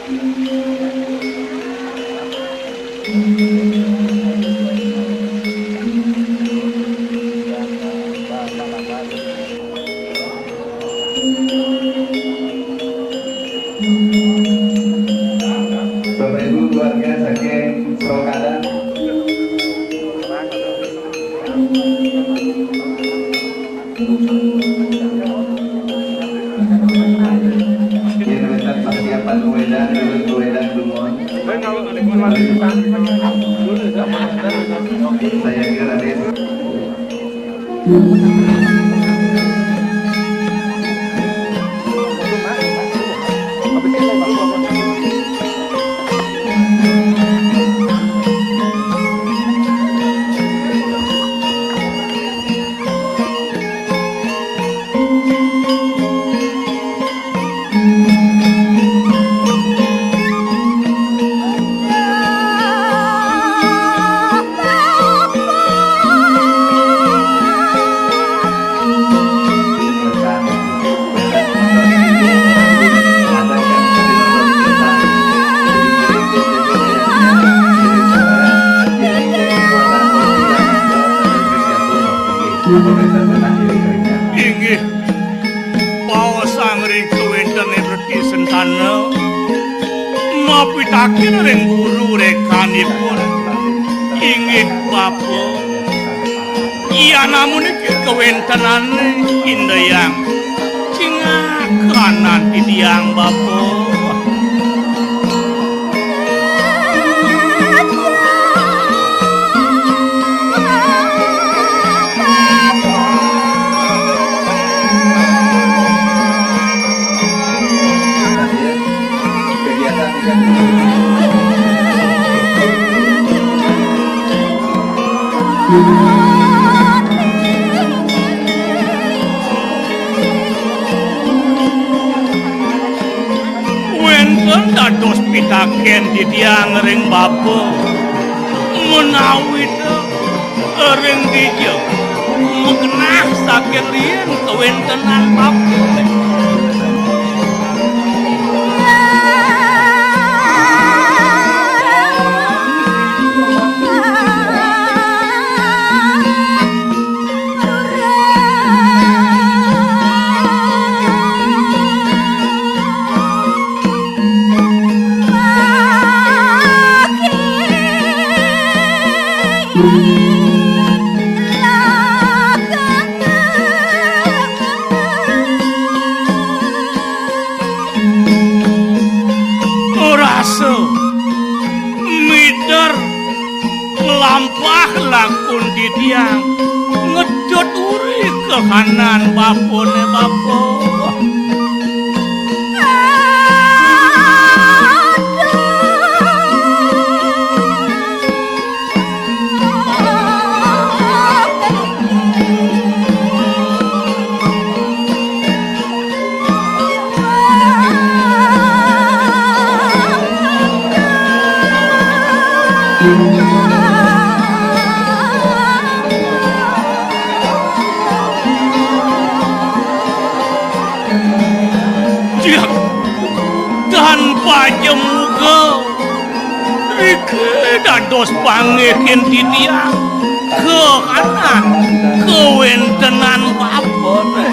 Bapak Ibu keluarga saking Srokada, Yerutan persiapan Wedan Dumon. Saya kira inggih pawasangring kewentene reti sentana mapitaken ring guru rekanipun inggih bapa iya namun iki kewentenane indayang cingakanan titiang bapa. Wenten dados pitaken titiang ring bapa menawi ring dieu mengenah saking riyen kewentenan bapa. Rasa mider lampah langkun titiang ngedot uri kehanan bapone bapa. Dia tanpa jemuga rike dados pangekin titiang kehanan kewentenan bapone.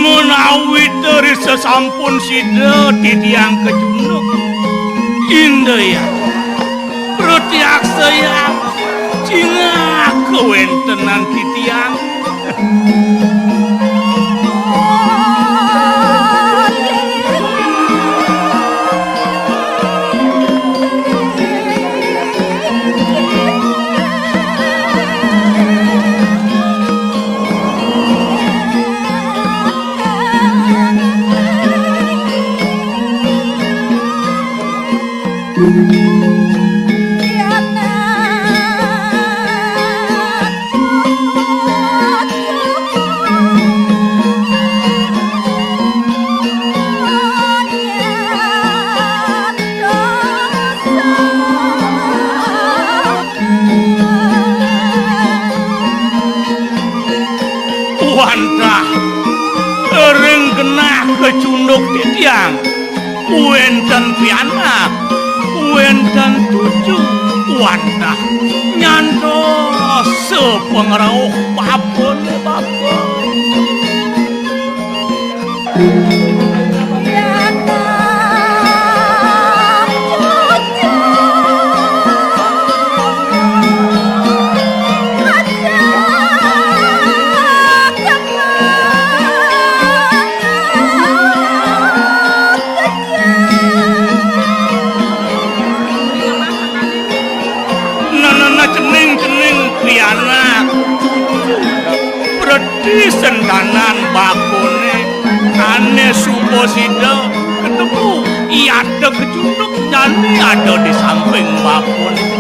Menawi dari sesampun sida titiang kejunuk indaya pretiak saya cingak kewentenan titiang. kecunduk titiang wenten pianak wenten tujuh wadah nyantos sepengerauh babon babon pianak berarti sendanan bakone ane suposida ketemu iya ada kecunduk nyanyi ada di samping bakone